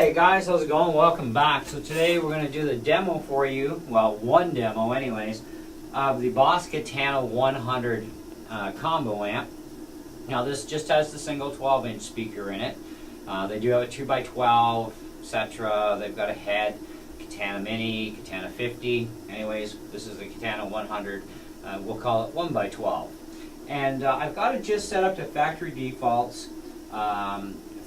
Alright guys, how's it going? Welcome back. So today we're going to do the demo for you, well one demo anyways, of the Boss Katana 100 combo amp. Now this just has the single 12-inch speaker in it. They do have a 2x12, etc. They've got a head, Katana Mini, Katana 50. Anyways, this is the Katana 100. We'll call it 1x12. And I've got it just set up to factory defaults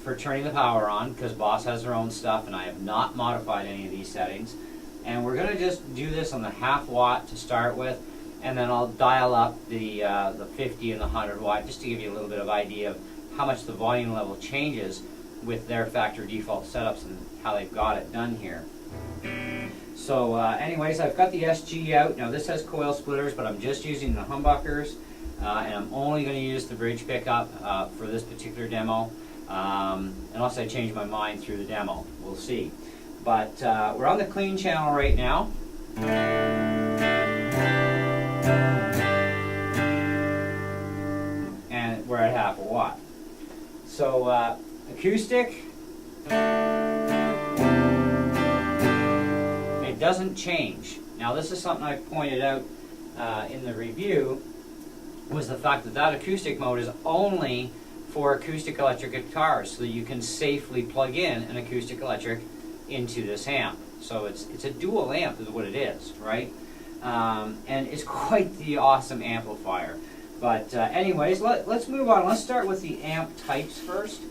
for turning the power on, because Boss has their own stuff and I have not modified any of these settings. And we're going to just do this on the 1/2 watt to start with, and then I'll dial up the 50 and the 100 watt just to give you a little bit of idea of how much the volume level changes with their factory default setups and how they've got it done here. So anyways, I've got the SG out. Now this has coil splitters, but I'm just using the humbuckers, and I'm only going to use the bridge pickup for this particular demo, unless I change my mind through the demo. We'll see. But we're on the clean channel right now. And we're at 1/2 watt. So acoustic, it doesn't change. Now this is something I pointed out in the review, was the fact that that acoustic mode is only for acoustic electric guitars, so that you can safely plug in an acoustic electric into this amp. So it's a dual amp is what it is, right? And it's quite the awesome amplifier. But anyways, let's move on. Let's start with the amp types first.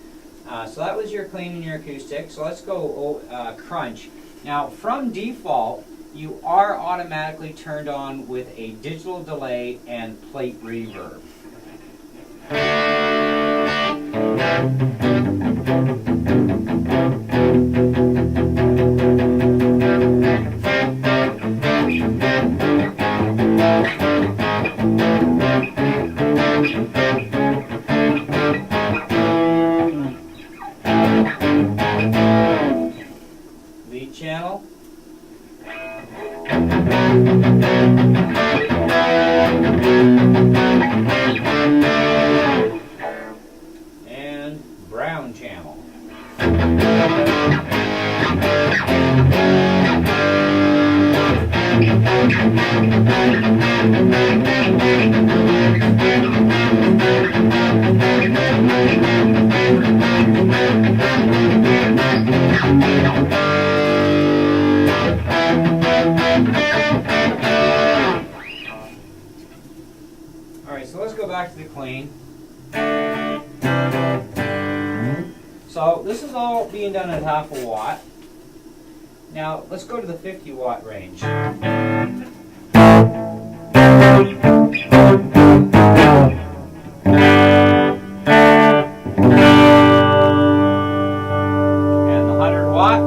So that was your clean and your acoustic. So let's go crunch. Now from default, you are automatically turned on with a digital delay and plate reverb. Lead channel. And brown channel. Alright, so let's go back to the clean. So this is all being done at 1/2 watt. Now let's go to the 50 watt range. And the 100 watt.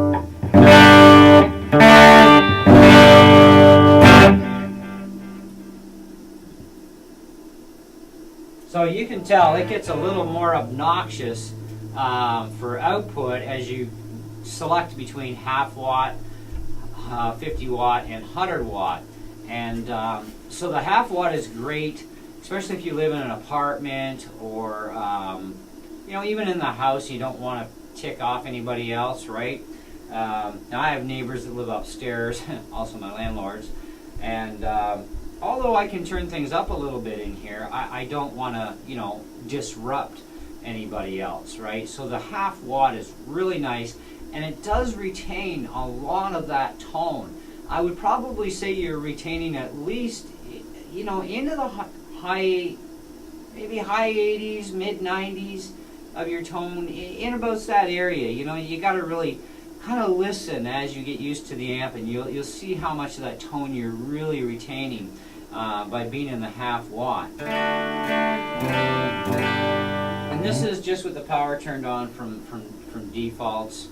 So you can tell it gets a little more obnoxious for output as you select between 1/2 watt, 50 watt, and 100 watt. And so the 1/2 watt is great, especially if you live in an apartment or you know, even in the house. You don't want to tick off anybody else, right? Now I have neighbors that live upstairs, also my landlords, and although I can turn things up a little bit in here, I don't want to, you know, disrupt anybody else, right? So the 1/2 watt is really nice, and it does retain a lot of that tone. I would probably say you're retaining at least, you know, into the high, maybe high 80s, mid 90s of your tone, in about that area. You know, you got to really kind of listen as you get used to the amp, and you'll see how much of that tone you're really retaining by being in the 1/2 watt. And this is just with the power turned on from defaults.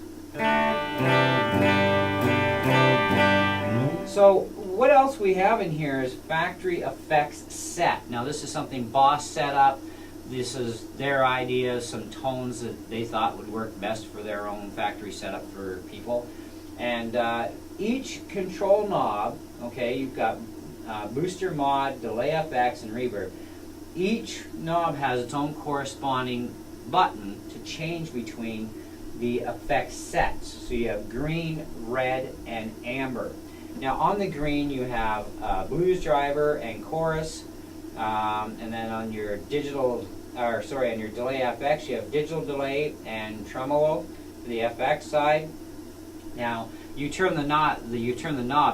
So what else we have in here is factory effects set. Now this is something Boss set up. This is their idea, some tones that they thought would work best for their own factory setup for people. And each control knob, okay, you've got booster, mod, delay FX, and reverb. Each knob has its own corresponding button to change between the effect sets. So you have green, red, and amber. Now on the green you have blues driver and chorus, and then on your on your delay FX you have digital delay and tremolo for the FX side. Now you turn the knob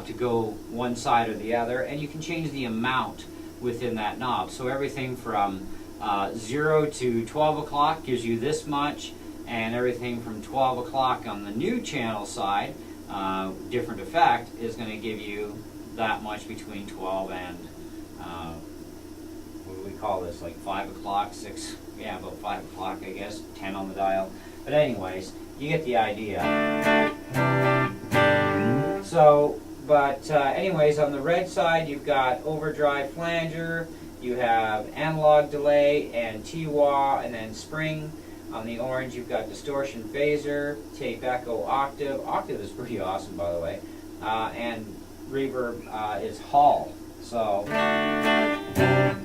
to go one side or the other, and you can change the amount within that knob. So everything from 0 to 12 o'clock gives you this much, and everything from 12 o'clock on the new channel side, different effect, is going to give you that much between 12 and what do we call this, like 5 o'clock, 6, yeah, about 5 o'clock I guess, 10 on the dial. But anyways, you get the idea. So, but anyways, on the red side you've got overdrive flanger, you have analog delay and T-wah, and then spring. On the orange you've got distortion phaser, tape echo, octave. Octave is pretty awesome, by the way. And reverb is Hall. So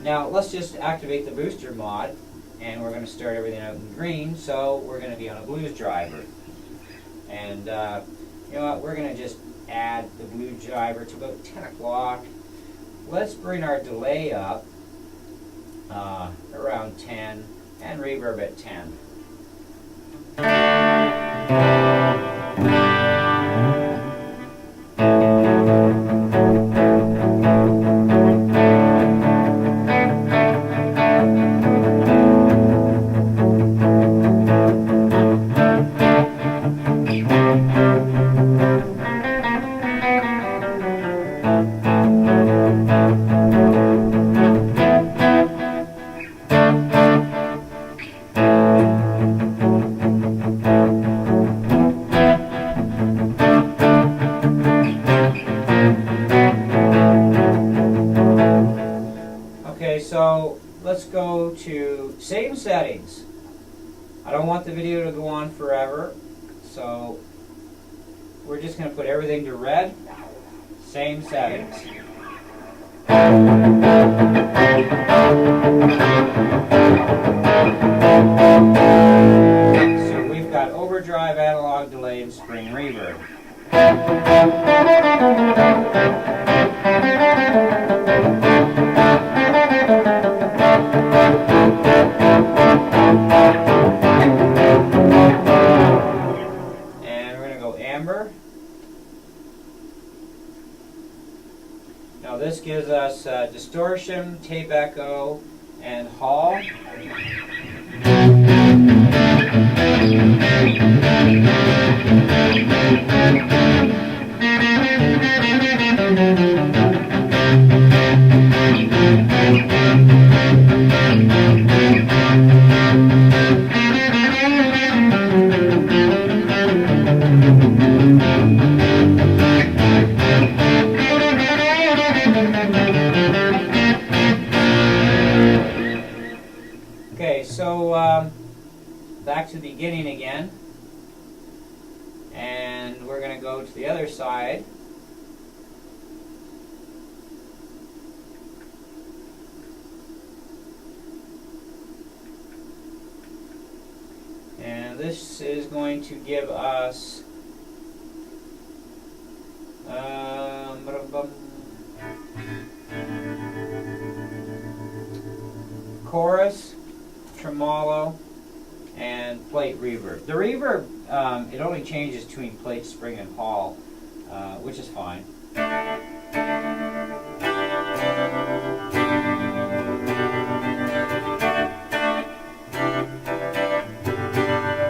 now let's just activate the booster mod, and we're going to start everything out in green. So we're going to be on a blues driver, and you know what? We're going to just add the blues driver to about 10 o'clock. Let's bring our delay up around 10 and reverb at 10. So let's go to same settings. I don't want the video to go on forever, so we're just going to put everything to red. Same settings. So we've got overdrive, analog delay, and spring reverb. And we're going to go amber. Now this gives us distortion, tape echo, and Hall. Okay, so back to the beginning again, and we're going to go to the other side. And this is going to give us chorus, tremolo, and plate reverb. The reverb, it only changes between plate, spring, and Hall, which is fine.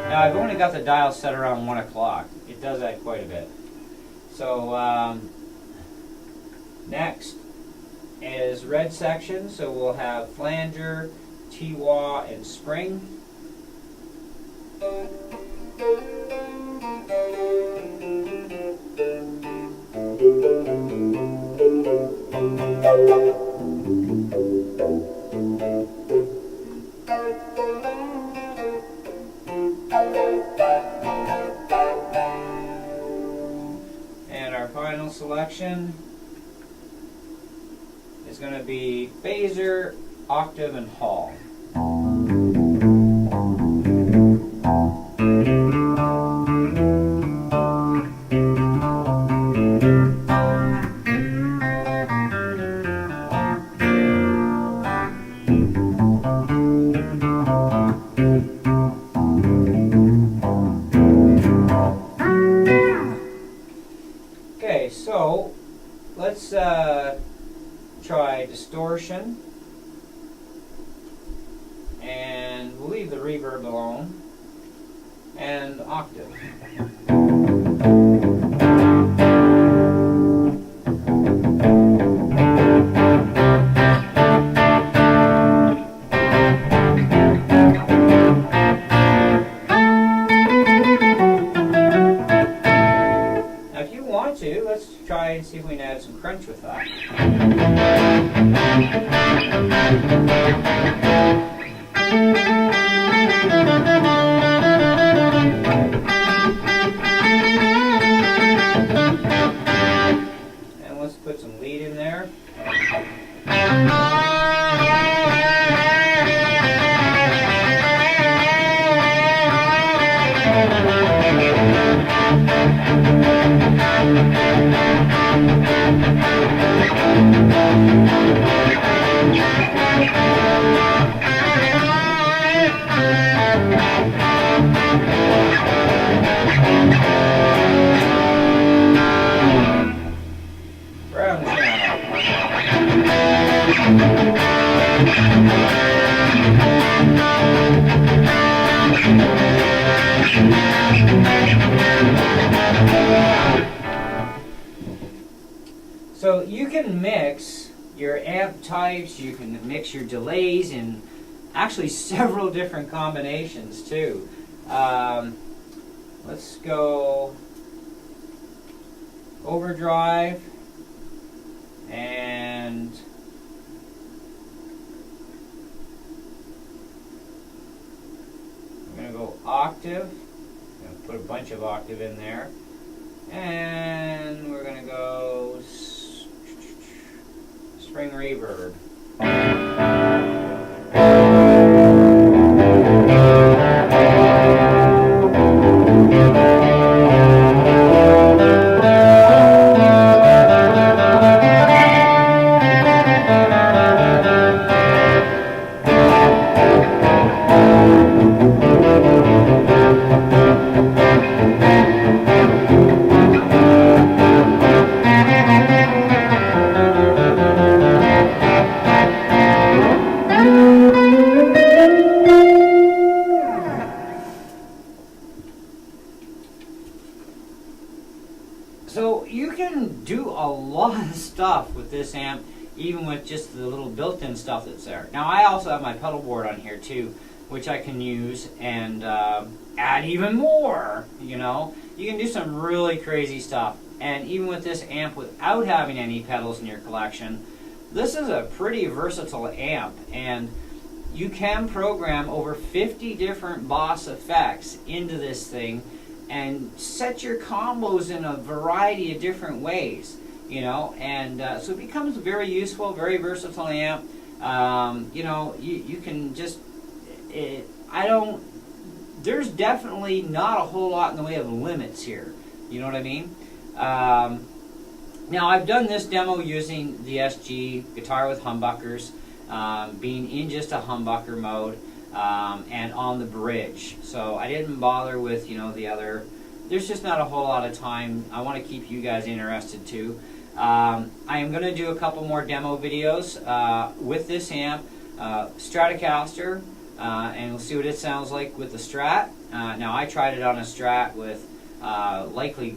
Now I've only got the dial set around 1 o'clock. It does that quite a bit. So next is red section. So we'll have flanger, T-wah, and spring. And our final selection is going to be phaser, octave, and Hall. let's try Distortion, and we'll leave the reverb alone, and Octave. Let's try and see if we can add some crunch with that. And let's put some lead in there. So you can mix your amp types, you can mix your delays in actually several different combinations too. Let's go overdrive, and we're going to go octave. I'm going to put a bunch of octave in there, and we're going to go spring reverb. So you can do a lot of stuff with this amp, even with just the little built-in stuff that's there. Now I also have my pedal board on here too, which I can use and add even more, you know. You can do some really crazy stuff. And even with this amp without having any pedals in your collection, this is a pretty versatile amp, and you can program over 50 different Boss effects into this thing and set your combos in a variety of different ways, you know, and so it becomes a very useful, very versatile amp. You know, you can just, there's definitely not a whole lot in the way of limits here, you know what I mean? Now I've done this demo using the SG guitar with humbuckers, being in just a humbucker mode, and on the bridge. So I didn't bother with, you know, the other. There's just not a whole lot of time. I want to keep you guys interested too. I am going to do a couple more demo videos with this amp, Stratocaster, and we'll see what it sounds like with the Strat. Now I tried it on a Strat with likely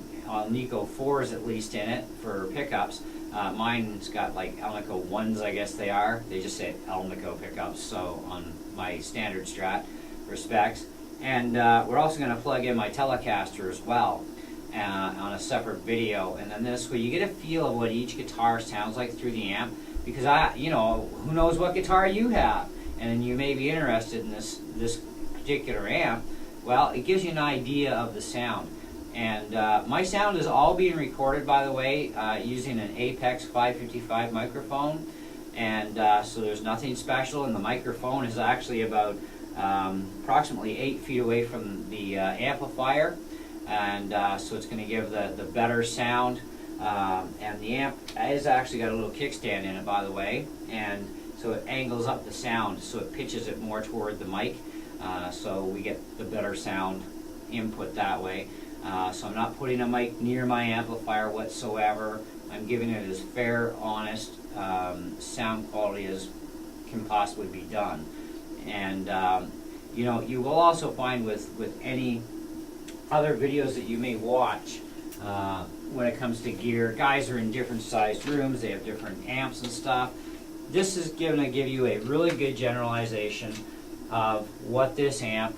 Nico 4s at least in it for pickups. Mine's got like Alnico 1s, I guess they are. They just say Alnico pickups, so on my standard Strat for specs. And we're also going to plug in my Telecaster as well on a separate video. And then this way you get a feel of what each guitar sounds like through the amp, because you know, who knows what guitar you have, and you may be interested in this particular amp. Well, it gives you an idea of the sound. And my sound is all being recorded, by the way, using an Apex 555 microphone. And so there's nothing special, and the microphone is actually about approximately 8 feet away from the amplifier. And so it's going to give the better sound. And the amp has actually got a little kickstand in it, by the way. And so it angles up the sound, so it pitches it more toward the mic. So we get the better sound input that way. So I'm not putting a mic near my amplifier whatsoever. I'm giving it as fair, honest sound quality as can possibly be done. And you know, you will also find with any other videos that you may watch, when it comes to gear, guys are in different sized rooms, they have different amps and stuff. This is going to give you a really good generalization of what this amp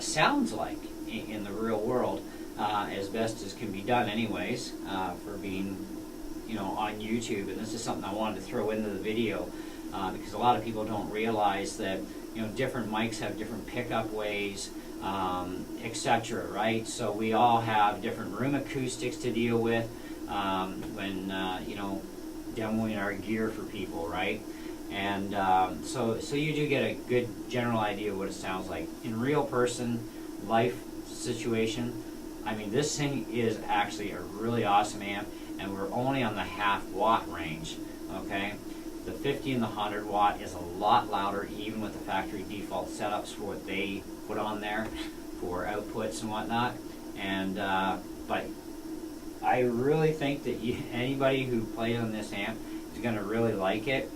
sounds like in the real world, as best as can be done anyways, for being, you know, on YouTube. And this is something I wanted to throw into the video, because a lot of people don't realize that, you know, different mics have different pickup ways, etc., right? So we all have different room acoustics to deal with when you know, demoing our gear for people, right? And so you do get a good general idea of what it sounds like in real person life situation. I mean, this thing is actually a really awesome amp, and we're only on the half-watt range, okay? The 50 and the 100 watt is a lot louder, even with the factory default setups for what they put on there for outputs and whatnot. And but I really think that anybody who plays on this amp is going to really like it.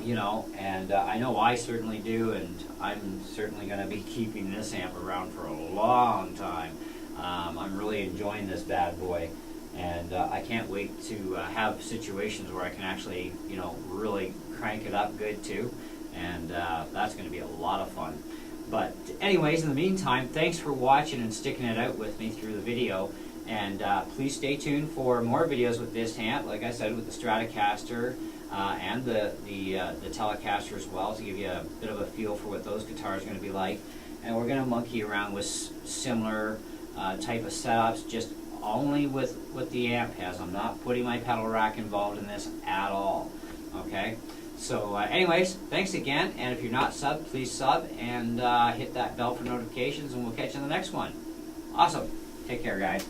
You know, and I know I certainly do, and I'm certainly going to be keeping this amp around for a long time. I'm really enjoying this bad boy. And I can't wait to have situations where I can actually, you know, really crank it up good too. And that's going to be a lot of fun. But anyways, in the meantime, thanks for watching and sticking it out with me through the video. And please stay tuned for more videos with this amp, like I said, with the Stratocaster and the Telecaster as well, to give you a bit of a feel for what those guitars are going to be like. And we're going to monkey around with similar type of setups, just only with what the amp has. I'm not putting my pedal rack involved in this at all. Okay? So anyways, thanks again, and if you're not subbed, please sub and hit that bell for notifications, and we'll catch you in the next one. Awesome. Take care, guys.